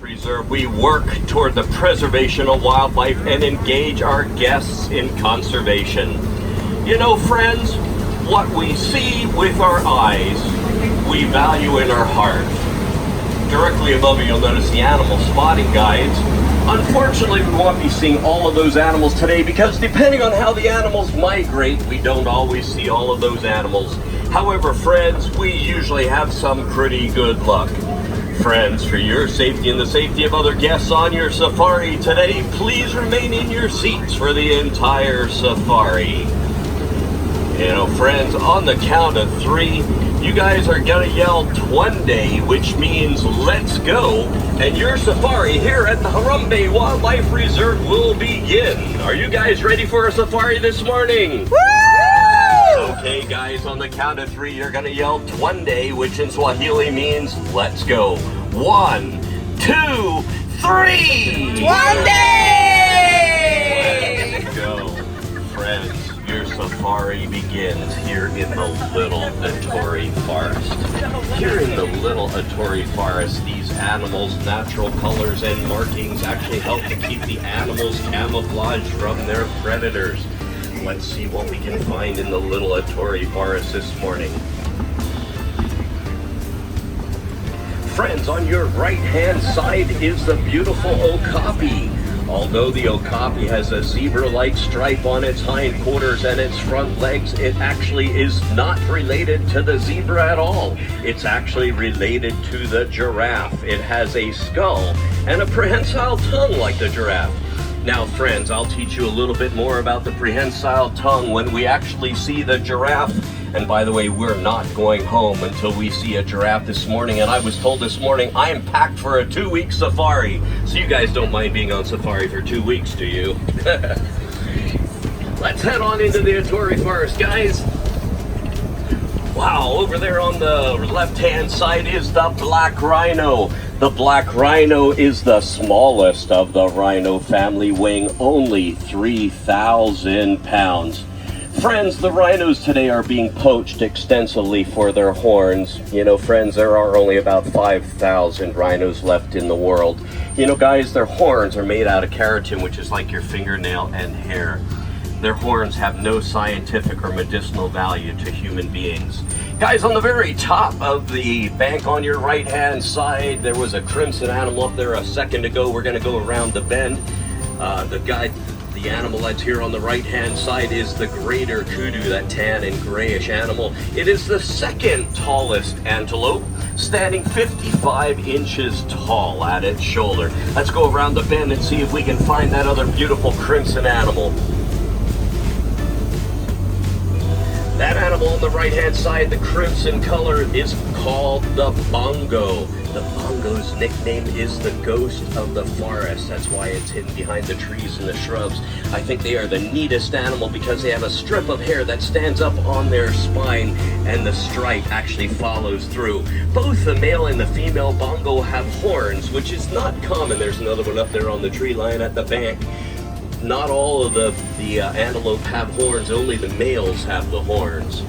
Wildlife Reserve, we work toward the preservation of wildlife and engage our guests in conservation. You know, friends, what we see with our eyes, we value in our heart. Directly above you, you'll notice the animal spotting guides. Unfortunately, we won't be seeing all of those animals today because depending on how the animals migrate, we don't always see all of those animals. However, friends, we usually have some pretty good luck. Friends, for your safety and the safety of other guests on your safari today, please remain in your seats for the entire safari. You know, friends, on the count of 3, you guys are gonna yell "Twende," which means let's go, and your safari here at the Harambe Wildlife Reserve will begin. Are you guys ready for a safari this morning? Woo! Okay, guys, on the count of 3, you're gonna yell "Twende," which in Swahili means let's go. 1, 2, 3! Twende! Let's go, friends. Your safari begins here in the Little Atori Forest. Here in the Little Atori Forest, these animals' natural colors and markings actually help to keep the animals camouflaged from their predators. Let's see what we can find in the Little Atori Forest this morning. Friends, on your right-hand side is the beautiful okapi. Although the okapi has a zebra-like stripe on its hindquarters and its front legs, it actually is not related to the zebra at all. It's actually related to the giraffe. It has a skull and a prehensile tongue like the giraffe. Now, friends, I'll teach you a little bit more about the prehensile tongue when we actually see the giraffe. And by the way, we're not going home until we see a giraffe this morning. And I was told this morning I am packed for a 2-week safari. So you guys don't mind being on safari for 2 weeks, do you? Let's head on into the Atori Forest, guys. Wow, over there on the left-hand side is the black rhino. The black rhino is the smallest of the rhino family, weighing only 3,000 pounds. Friends, the rhinos today are being poached extensively for their horns. You know, friends, there are only about 5,000 rhinos left in the world. You know, guys, their horns are made out of keratin, which is like your fingernail and hair. Their horns have no scientific or medicinal value to human beings. Guys, on the very top of the bank on your right-hand side, there was a crimson animal up there a second ago. We're going to go around the bend. The animal that's here on the right-hand side is the greater kudu, that tan and grayish animal. It is the second tallest antelope, standing 55 inches tall at its shoulder. Let's go around the bend and see if we can find that other beautiful crimson animal. That animal on the right-hand side, the crimson color, is called the Bongo. The Bongo's nickname is the ghost of the forest. That's why it's hidden behind the trees and the shrubs. I think they are the neatest animal because they have a strip of hair that stands up on their spine and the stripe actually follows through. Both the male and the female Bongo have horns, which is not common. There's another one up there on the tree line at the bank. Not all of the antelope have horns, only the males have the horns.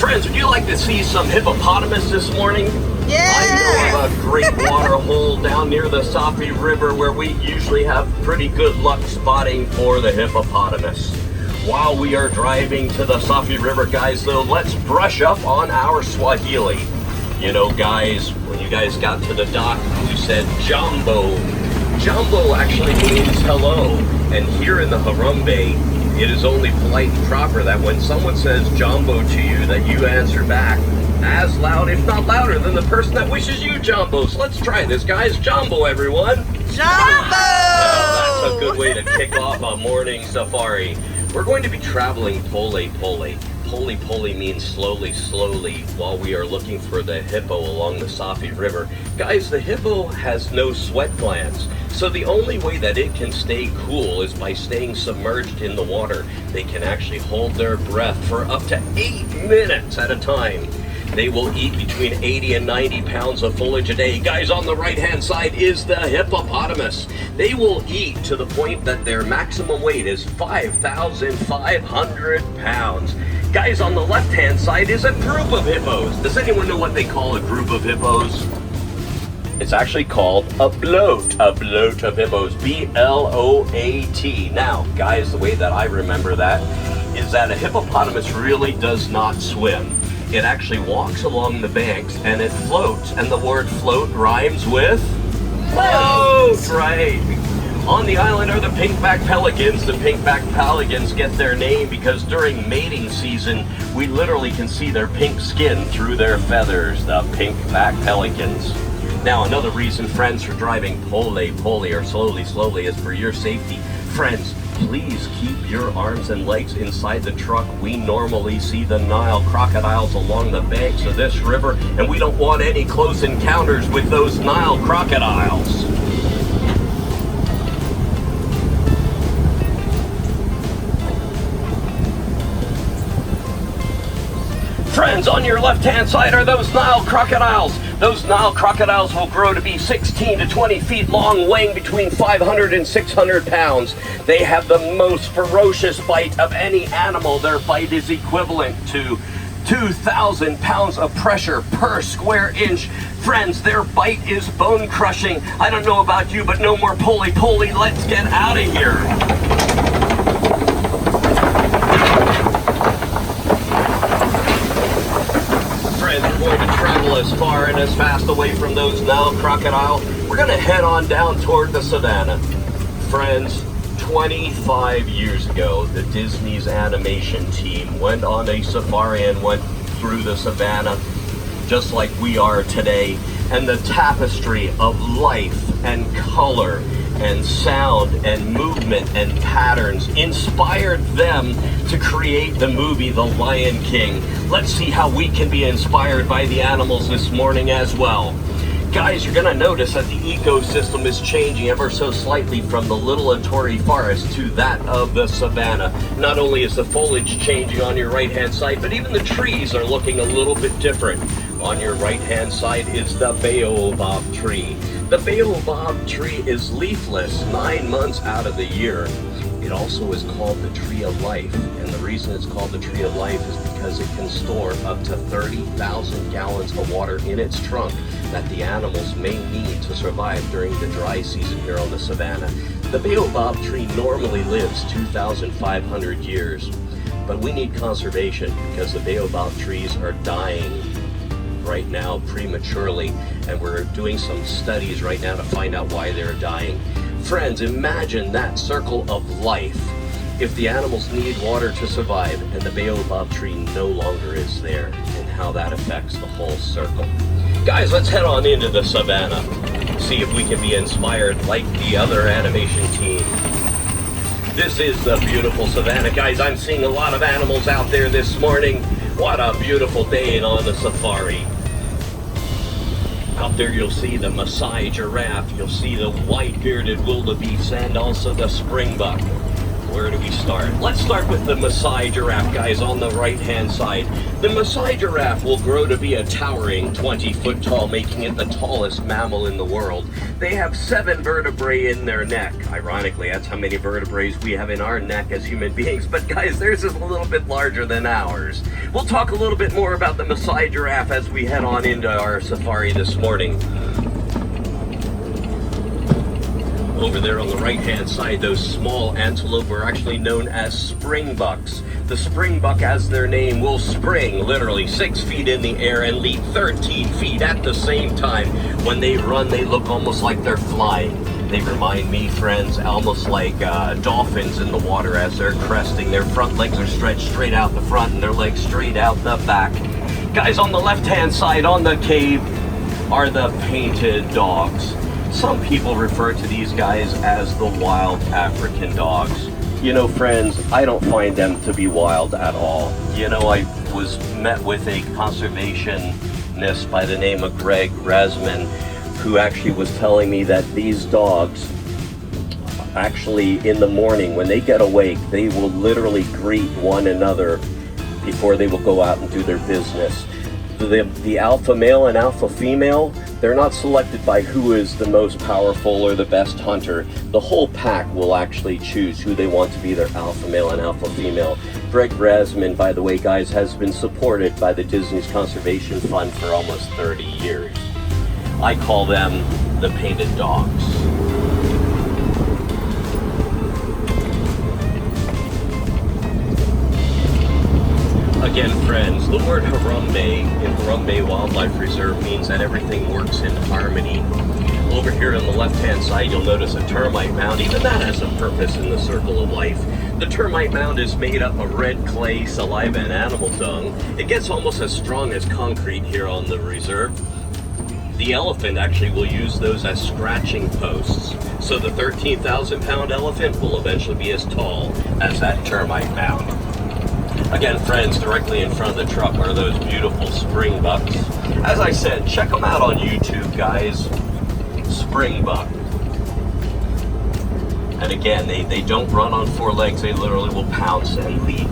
Friends, would you like to see some hippopotamus this morning? Yeah! I know of a great water hole down near the Safi River where we usually have pretty good luck spotting for the hippopotamus. While we are driving to the Safi River, guys, though, let's brush up on our Swahili. You know, guys, when you guys got to the dock, you said Jambo. Jambo actually means hello, and here in the Harambe, it is only polite and proper that when someone says Jambo to you, that you answer back as loud, if not louder, than the person that wishes you Jambo. So let's try this, guys. Jambo, everyone. Jambo! Well, that's a good way to kick off a morning safari. We're going to be traveling pole-pole. Pole-pole means slowly, slowly, while we are looking for the hippo along the Safi River. Guys, the hippo has no sweat glands, so the only way that it can stay cool is by staying submerged in the water. They can actually hold their breath for up to 8 minutes at a time. They will eat between 80 and 90 pounds of foliage a day. Guys, on the right-hand side is the hippopotamus. They will eat to the point that their maximum weight is 5,500 pounds. Guys, on the left-hand side is a group of hippos. Does anyone know what they call a group of hippos? It's actually called a bloat of hippos, B-L-O-A-T. Now, guys, the way that I remember that is that a hippopotamus really does not swim. It actually walks along the banks and it floats, and the word float rhymes with float, right? On the island are the pinkback pelicans. The pinkback pelicans get their name because during mating season, we literally can see their pink skin through their feathers, the pinkback pelicans. Now, another reason, friends, for driving pole or slowly is for your safety. Friends, please keep your arms and legs inside the truck. We normally see the Nile crocodiles along the banks of this river, and we don't want any close encounters with those Nile crocodiles. Friends, on your left-hand side are those Nile crocodiles. Those Nile crocodiles will grow to be 16 to 20 feet long, weighing between 500 and 600 pounds. They have the most ferocious bite of any animal. Their bite is equivalent to 2,000 pounds of pressure per square inch. Friends, their bite is bone-crushing. I don't know about you, but no more poly. Let's get out of here. We're going to travel as far and as fast away from those Nile crocodile. We're going to head on down toward the savannah. Friends, 25 years ago, the Disney's animation team went on a safari and went through the savannah just like we are today. And the tapestry of life and color and sound and movement and patterns inspired them to create the movie The Lion King. Let's see how we can be inspired by the animals this morning as well. Guys, you're gonna notice that the ecosystem is changing ever so slightly from the little Atori forest to that of the savannah. Not only is the foliage changing on your right-hand side, but even the trees are looking a little bit different. On your right-hand side is the baobab tree. The baobab tree is leafless 9 months out of the year. It also is called the tree of life, and the reason it's called the tree of life is because it can store up to 30,000 gallons of water in its trunk that the animals may need to survive during the dry season here on the savannah. The baobab tree normally lives 2,500 years, but we need conservation because the baobab trees are dying right now prematurely, and we're doing some studies right now to find out why they're dying. Friends, imagine that circle of life if the animals need water to survive and the baobab tree no longer is there, and how that affects the whole circle. Guys, let's head on into the savannah, see if we can be inspired like the other animation team. This is the beautiful savannah. Guys, I'm seeing a lot of animals out there this morning. What a beautiful day on the safari. Out there you'll see the Masai Giraffe, you'll see the white-bearded wildebeest, and also the springbuck. Where do we start? Let's start with the Masai Giraffe, guys, on the right-hand side. The Masai Giraffe will grow to be a towering 20 foot tall, making it the tallest mammal in the world. They have 7 vertebrae in their neck. Ironically, that's how many vertebrae we have in our neck as human beings, but guys, theirs is a little bit larger than ours. We'll talk a little bit more about the Masai Giraffe as we head on into our safari this morning. Over there on the right-hand side, those small antelope are actually known as springbucks. The springbuck, as their name, will spring literally 6 feet in the air and leap 13 feet at the same time. When they run, they look almost like they're flying. They remind me, friends, almost like dolphins in the water as they're cresting. Their front legs are stretched straight out the front and their legs straight out the back. Guys, on the left-hand side on the cave are the painted dogs. Some people refer to these guys as the wild African dogs. You know, friends, I don't find them to be wild at all. You know, I was met with a conservationist by the name of Greg Rasman, who actually was telling me that these dogs, actually in the morning when they get awake, they will literally greet one another before they will go out and do their business. The alpha male and alpha female, they're not selected by who is the most powerful or the best hunter. The whole pack will actually choose who they want to be their alpha male and alpha female. Greg Rasman, by the way, guys, has been supported by the Disney's Conservation Fund for almost 30 years. I call them the painted dogs. Again, friends, the word Harambe in Harambe Wildlife Reserve means that everything works in harmony. Over here on the left-hand side, you'll notice a termite mound. Even that has a purpose in the circle of life. The termite mound is made up of red clay, saliva, and animal dung. It gets almost as strong as concrete here on the reserve. The elephant actually will use those as scratching posts. So the 13,000-pound elephant will eventually be as tall as that termite mound. Again, friends, directly in front of the truck are those beautiful springbucks. As I said, check them out on YouTube, guys. Springbuck. And again, they don't run on four legs, they literally will pounce and leap.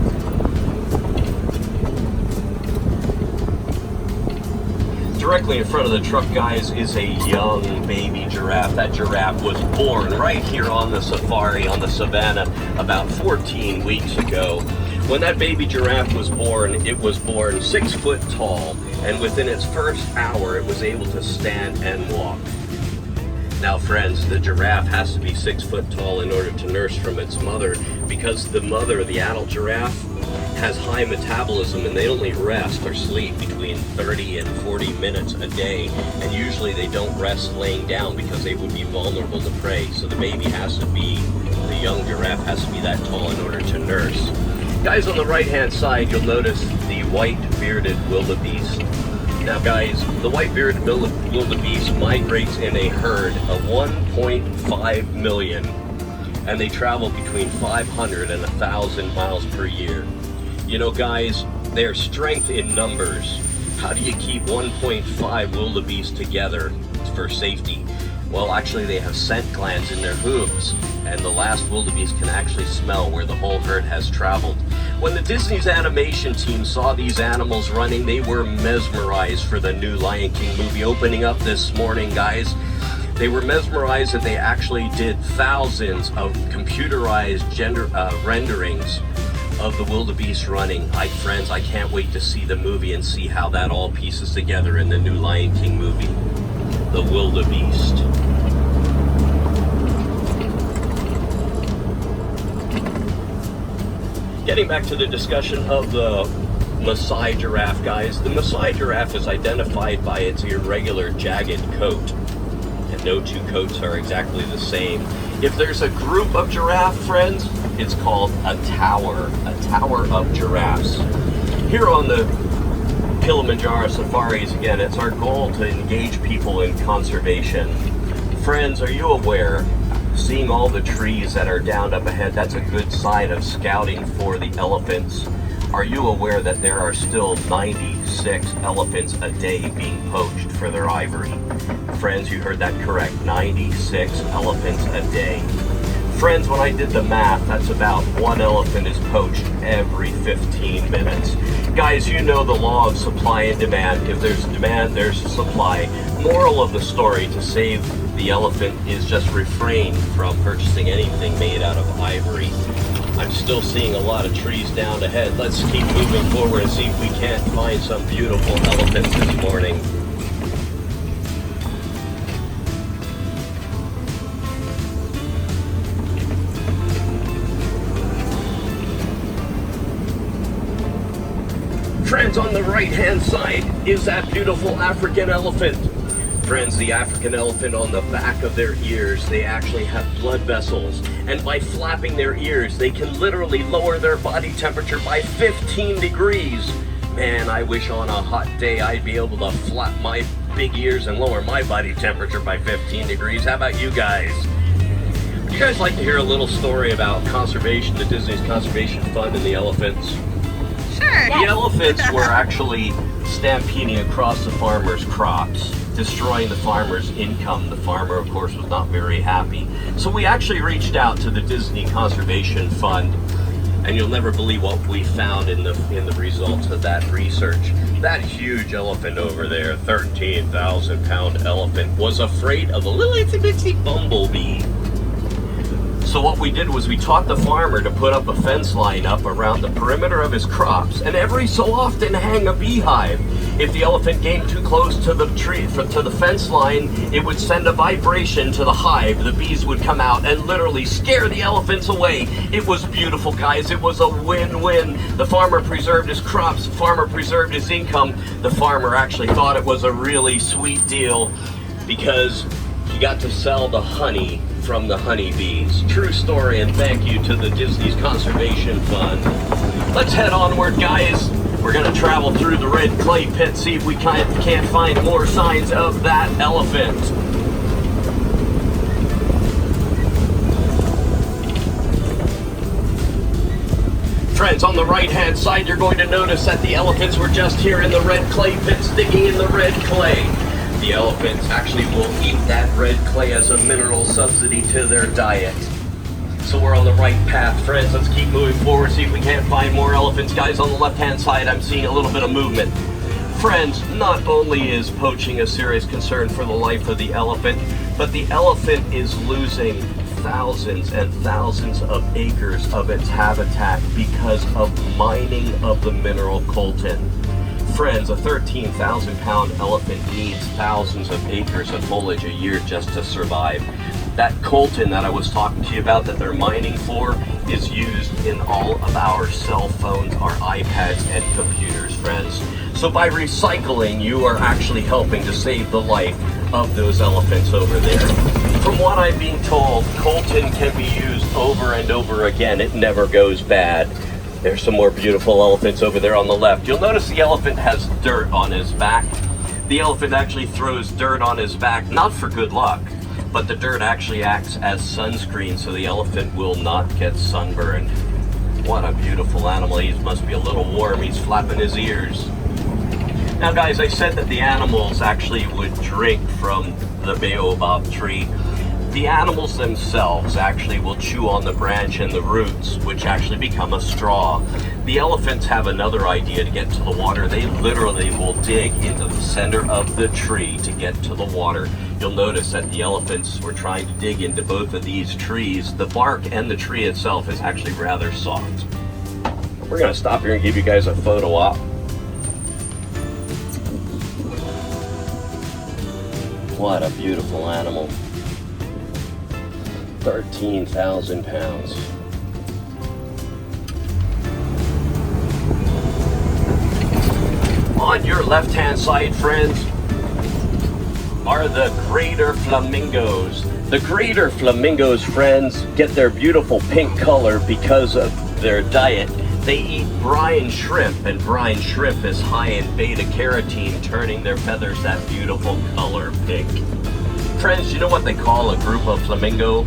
Directly in front of the truck, guys, is a young baby giraffe. That giraffe was born right here on the safari, on the Savannah, about 14 weeks ago. When that baby giraffe was born, it was born 6 foot tall, and within its first hour, it was able to stand and walk. Now, friends, the giraffe has to be 6 foot tall in order to nurse from its mother, because the mother, the adult giraffe, has high metabolism, and they only rest or sleep between 30 and 40 minutes a day, and usually they don't rest laying down because they would be vulnerable to prey. So the baby has to be, the young giraffe has to be that tall in order to nurse. Guys, on the right-hand side, you'll notice the white-bearded wildebeest. Now, guys, the white-bearded wildebeest migrates in a herd of 1.5 million, and they travel between 500 and 1,000 miles per year. You know, guys, their strength in numbers. How do you keep 1.5 wildebeest together for safety? Well, actually, they have scent glands in their hooves, and the last wildebeest can actually smell where the whole herd has traveled. When the Disney's animation team saw these animals running, they were mesmerized for the new Lion King movie opening up this morning, guys. They were mesmerized that they actually did thousands of computerized renderings of the wildebeest running. Friends, I can't wait to see the movie and see how that all pieces together in the new Lion King movie. The wildebeest. Getting back to the discussion of the Masai giraffe, guys, the Masai giraffe is identified by its irregular, jagged coat. And no two coats are exactly the same. If there's a group of giraffe, friends, it's called a tower of giraffes. Here on the Kilimanjaro Safaris, again, it's our goal to engage people in conservation. Friends, are you aware, seeing all the trees that are down up ahead, that's a good sign of scouting for the elephants. Are you aware that there are still 96 elephants a day being poached for their ivory? Friends, you heard that correct, 96 elephants a day. Friends, when I did the math, that's about one elephant is poached every 15 minutes. Guys, you know the law of supply and demand. If there's demand, there's supply. Moral of the story, to save the elephant is just refrain from purchasing anything made out of ivory. I'm still seeing a lot of trees down ahead. Let's keep moving forward and see if we can't find some beautiful elephants this morning. Friends, on the right-hand side is that beautiful African elephant. Friends, the African elephant, on the back of their ears, they actually have blood vessels. And by flapping their ears, they can literally lower their body temperature by 15 degrees. Man, I wish on a hot day I'd be able to flap my big ears and lower my body temperature by 15 degrees. How about you guys? Would you guys like to hear a little story about conservation, the Disney's Conservation Fund and the elephants? Sure. The elephants were actually stampeding across the farmers' crops, destroying the farmer's income. The farmer, of course, was not very happy. So we actually reached out to the Disney Conservation Fund, and you'll never believe what we found in the results of that research. That huge elephant over there, 13,000-pound elephant, was afraid of a little itsy-bitsy bumblebee. So what we did was we taught the farmer to put up a fence line up around the perimeter of his crops, and every so often hang a beehive. If the elephant came too close to the tree, to the fence line, it would send a vibration to the hive. The bees would come out and literally scare the elephants away. It was beautiful, guys. It was a win-win. The farmer preserved his crops. The farmer preserved his income. The farmer actually thought it was a really sweet deal because he got to sell the honey from the honeybees. True story, and thank you to the Disney's Conservation Fund. Let's head onward, guys. We're gonna travel through the red clay pit, see if we can't find more signs of that elephant. Friends, on the right-hand side, you're going to notice that the elephants were just here in the red clay pits, digging in the red clay. The elephants actually will eat that red clay as a mineral subsidy to their diet. So we're on the right path, friends. Let's keep moving forward, see if we can't find more elephants. Guys, on the left-hand side, I'm seeing a little bit of movement. Friends, not only is poaching a serious concern for the life of the elephant, but the elephant is losing thousands and thousands of acres of its habitat because of mining of the mineral coltan. Friends, a 13,000-pound elephant needs thousands of acres of foliage a year just to survive. That coltan that I was talking to you about that they're mining for is used in all of our cell phones, our iPads, and computers, friends. So by recycling, you are actually helping to save the life of those elephants over there. From what I'm being told, coltan can be used over and over again. It never goes bad. There's some more beautiful elephants over there on the left. You'll notice the elephant has dirt on his back. The elephant actually throws dirt on his back, not for good luck, but the dirt actually acts as sunscreen so the elephant will not get sunburned. What a beautiful animal. He must be a little warm. He's flapping his ears. Now guys, I said that the animals actually would drink from the baobab tree. The animals themselves actually will chew on the branch and the roots, which actually become a straw. The elephants have another idea to get to the water. They literally will dig into the center of the tree to get to the water. You'll notice that the elephants were trying to dig into both of these trees. The bark and the tree itself is actually rather soft. We're going to stop here and give you guys a photo op. What a beautiful animal. 13,000 pounds. On your left-hand side, friends, are the greater flamingos. The greater flamingos, friends, get their beautiful pink color because of their diet. They eat brine shrimp, and brine shrimp is high in beta-carotene, turning their feathers that beautiful color pink. Friends, you know what they call a group of flamingo?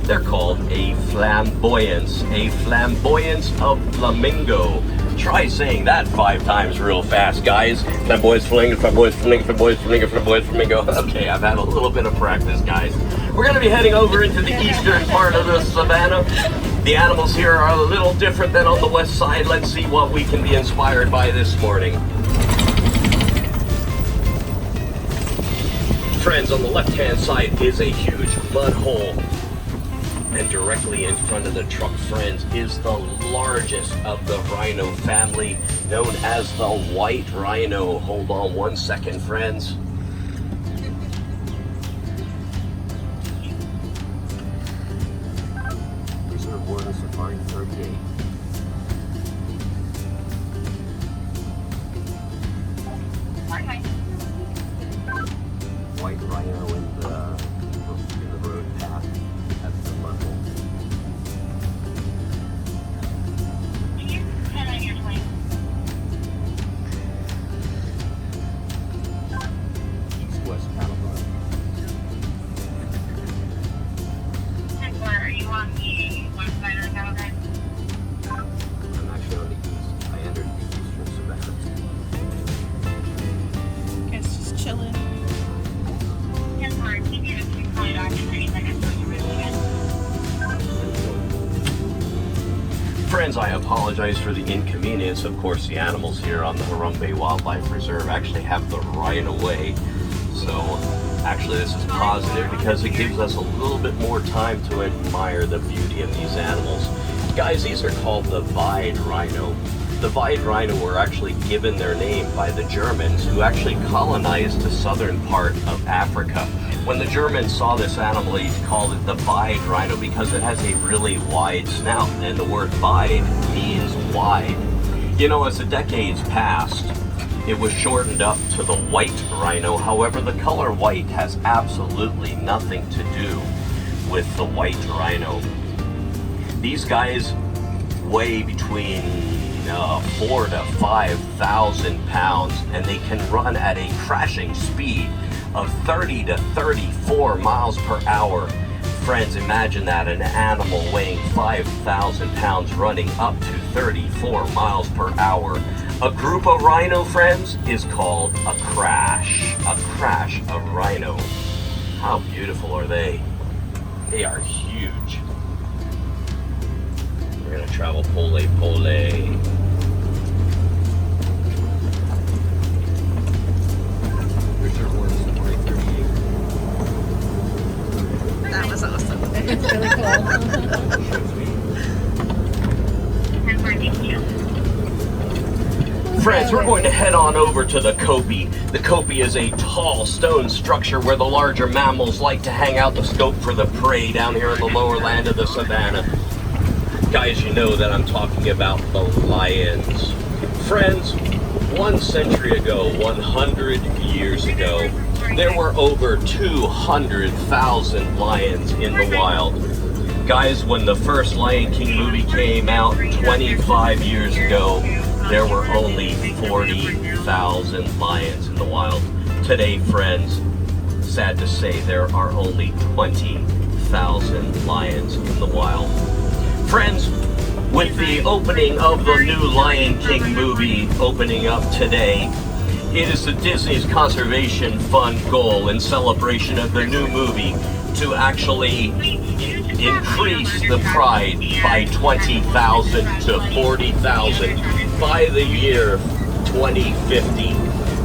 They're called a flamboyance. A flamboyance of flamingo. Try saying that 5 times real fast, guys. Flamboyance, flamingo, flamboyance, flamingo, flamboyance, flamingo, flamboyance, flamingo. Okay, I've had a little bit of practice, guys. We're going to be heading over into the eastern part of the savannah. The animals here are a little different than on the west side. Let's see what we can be inspired by this morning. Friends, on the left-hand side is a huge mud hole. And directly in front of the truck, friends, is the largest of the rhino family, known as the white rhino. Hold on 1 second, friends. Reserve 1, Safari 38. White rhino in the road path. That's the mud hole. East-west cattle road. Are you on the west side of the cattle drive? I'm actually on the east. I entered the eastern Savannah. Guys just chilling. Friends, I apologize for the inconvenience. Of course, the animals here on the Harambe Wildlife Reserve actually have the right of way. So actually this is positive because it gives us a little bit more time to admire the beauty of these animals. Guys, these are called the Vine Rhino. The Vine Rhino were actually given their name by the Germans who actually colonized the southern part of Africa. When the Germans saw this animal, they called it the Vine Rhino because it has a really wide snout, and the word vine means wide. You know, as the decades passed, it was shortened up to the white rhino. However, the color white has absolutely nothing to do with the white rhino. These guys weigh between 4,000 to 5,000 pounds, and they can run at a crashing speed of 30 to 34 miles per hour. Friends, imagine that, an animal weighing 5,000 pounds running up to 34 miles per hour. A group of rhino, friends, is called a crash. A crash of rhino. How beautiful are they? They are huge. We're gonna travel pole pole. That was awesome. It's really cool. Friends, we're going to head on over to the kopje. The kopje is a tall stone structure where the larger mammals like to hang out to scope for the prey down here in the lower land of the Savannah. Guys, you know that I'm talking about the lions. Friends, 1 century ago, 100 years ago, there were over 200,000 lions in the wild. Guys, when the first Lion King movie came out 25 years ago, there were only 40,000 lions in the wild. Today, friends, sad to say, there are only 20,000 lions in the wild. Friends, with the opening of the new Lion King movie opening up today, it is the Disney's Conservation Fund goal in celebration of the new movie to actually increase the pride by 20,000 to 40,000 by the year 2050.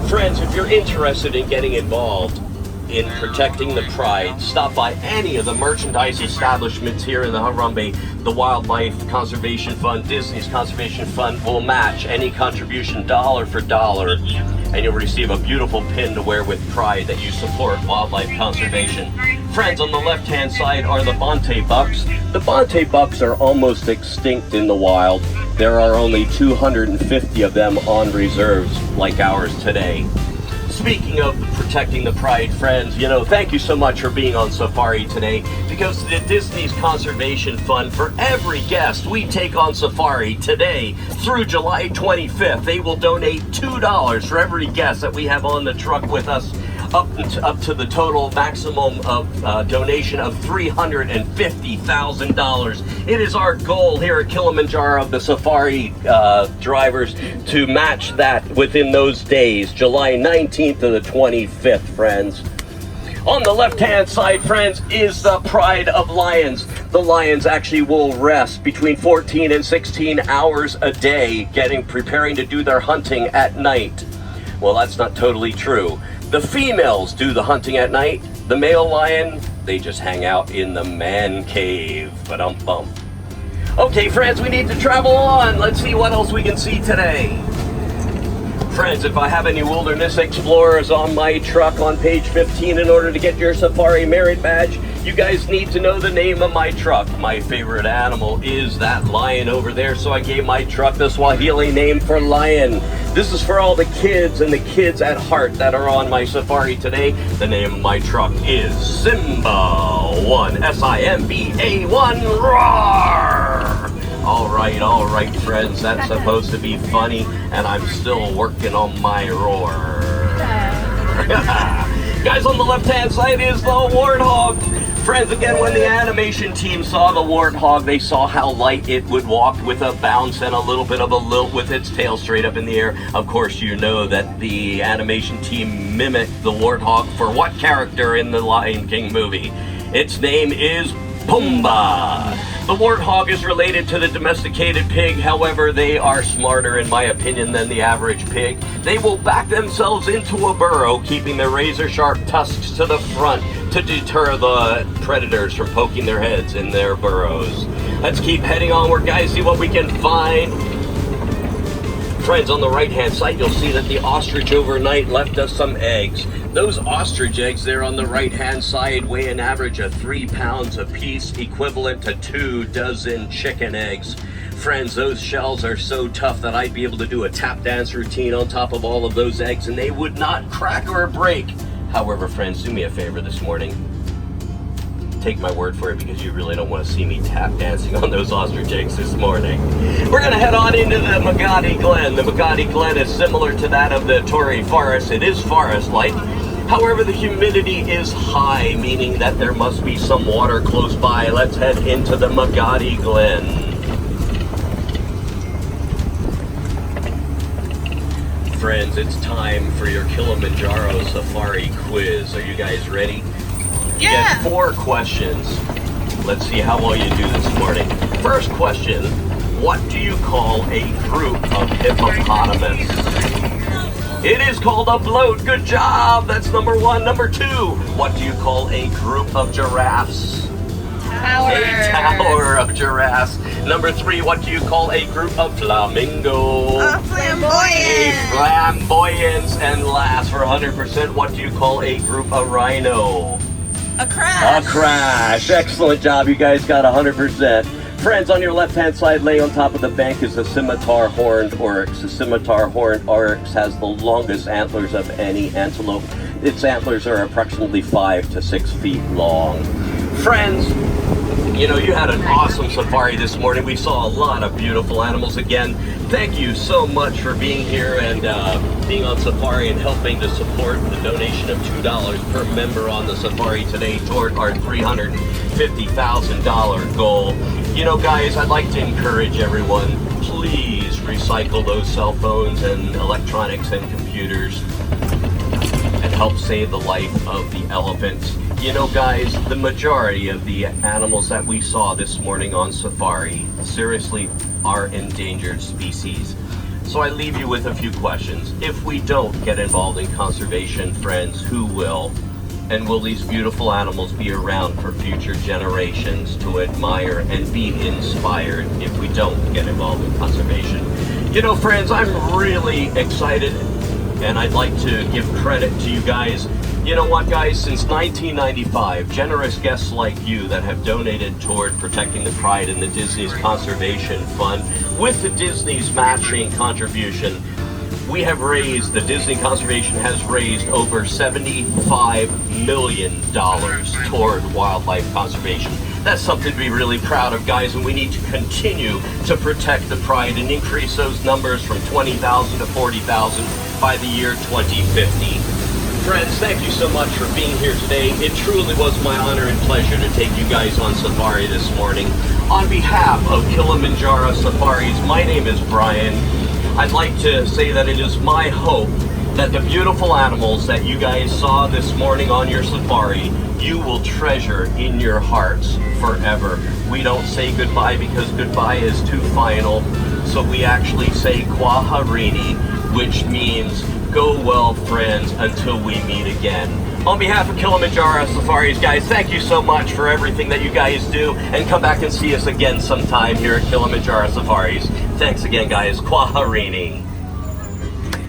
Friends, if you're interested in getting involved in protecting the pride, stop by any of the merchandise establishments here in the Harambe. The Wildlife Conservation Fund, Disney's Conservation Fund, will match any contribution dollar for dollar, and you'll receive a beautiful pin to wear with pride that you support wildlife conservation. Friends, on the left-hand side are the Bonte bucks. The Bonte bucks are almost extinct in the wild. There are only 250 of them on reserves like ours today. Speaking of protecting the pride, friends, you know, thank you so much for being on safari today, because the Disney's Conservation Fund, for every guest we take on safari today through July 25th, they will donate $2 for every guest that we have on the truck with us, up to the total maximum of donation of $350,000. It is our goal here at Kilimanjaro, the safari drivers, to match that within those days, July 19th to the 25th, friends. On the left-hand side, friends, is the pride of lions. The lions actually will rest between 14 and 16 hours a day, preparing to do their hunting at night. Well, that's not totally true. The females do the hunting at night. The male lion, they just hang out in the man cave. Ba-dum-bum. Okay, friends, we need to travel on. Let's see what else we can see today. Friends, if I have any wilderness explorers on my truck on page 15 in order to get your safari merit badge, you guys need to know the name of my truck. My favorite animal is that lion over there, so I gave my truck the Swahili name for lion. This is for all the kids and the kids at heart that are on my safari today. The name of my truck is Simba1, S-I-M-B-A-1, roar! All right, friends, that's supposed to be funny, and I'm still working on my roar. Guys, on the left-hand side is the Warthog. Friends, again, when the animation team saw the Warthog, they saw how light it would walk with a bounce and a little bit of a lilt with its tail straight up in the air. Of course, you know that the animation team mimicked the Warthog for what character in the Lion King movie? Its name is Pumbaa. The warthog is related to the domesticated pig, however, they are smarter, in my opinion, than the average pig. They will back themselves into a burrow, keeping their razor-sharp tusks to the front to deter the predators from poking their heads in their burrows. Let's keep heading onward, guys, see what we can find. Friends, on the right-hand side, you'll see that the ostrich overnight left us some eggs. Those ostrich eggs there on the right-hand side weigh an average of 3 pounds apiece, equivalent to 2 dozen chicken eggs. Friends, those shells are so tough that I'd be able to do a tap dance routine on top of all of those eggs, and they would not crack or break. However, friends, do me a favor this morning. Take my word for it, because you really don't want to see me tap dancing on those ostrich eggs this morning. We're going to head on into the Magani Glen. The Magani Glen is similar to that of the Torrey Forest. It is forest-like. However, the humidity is high, meaning that there must be some water close by. Let's head into the Magani Glen. Friends, it's time for your Kilimanjaro Safari quiz. Are you guys ready? You get 4 questions. Let's see how well you do this morning. First question, what do you call a group of hippopotamus? It is called a bloat. Good job. That's number 1. Number 2, what do you call a group of giraffes? Tower. A tower of giraffes. Number 3, what do you call a group of flamingo? A flamboyant. A flamboyance. And last, for 100%, what do you call a group of rhino? A crash. A crash. Excellent job. You guys got 100%. Friends, on your left-hand side, laying on top of the bank is the Scimitar horned Oryx. The Scimitar horned Oryx has the longest antlers of any antelope. Its antlers are approximately 5 to 6 feet long. Friends, you know, you had an awesome safari this morning. We saw a lot of beautiful animals again. Thank you so much for being here and being on safari and helping to support the donation of $2 per member on the safari today toward our $350,000 goal. You know, guys, I'd like to encourage everyone, please recycle those cell phones and electronics and computers and help save the life of the elephants. You know, guys, the majority of the animals that we saw this morning on safari seriously are endangered species. So I leave you with a few questions. If we don't get involved in conservation, friends, who will? And will these beautiful animals be around for future generations to admire and be inspired if we don't get involved in conservation? You know, friends, I'm really excited, and I'd like to give credit to you guys. You know what, guys? Since 1995, generous guests like you that have donated toward protecting the pride in the Disney's Conservation Fund, with the Disney's matching contribution, we have raised, the Disney Conservation has raised over $75 million toward wildlife conservation. That's something to be really proud of, guys, and we need to continue to protect the pride and increase those numbers from 20,000 to 40,000 by the year 2050. Friends, thank you so much for being here today. It truly was my honor and pleasure to take you guys on safari this morning. On behalf of Kilimanjaro Safaris, my name is Brian. I'd like to say that it is my hope that the beautiful animals that you guys saw this morning on your safari, you will treasure in your hearts forever. We don't say goodbye because goodbye is too final. So we actually say Kwaharini, which means go well, friends, until we meet again. On behalf of Kilimanjaro Safaris, guys, thank you so much for everything that you guys do, and come back and see us again sometime here at Kilimanjaro Safaris. Thanks again, guys. Kwaharini.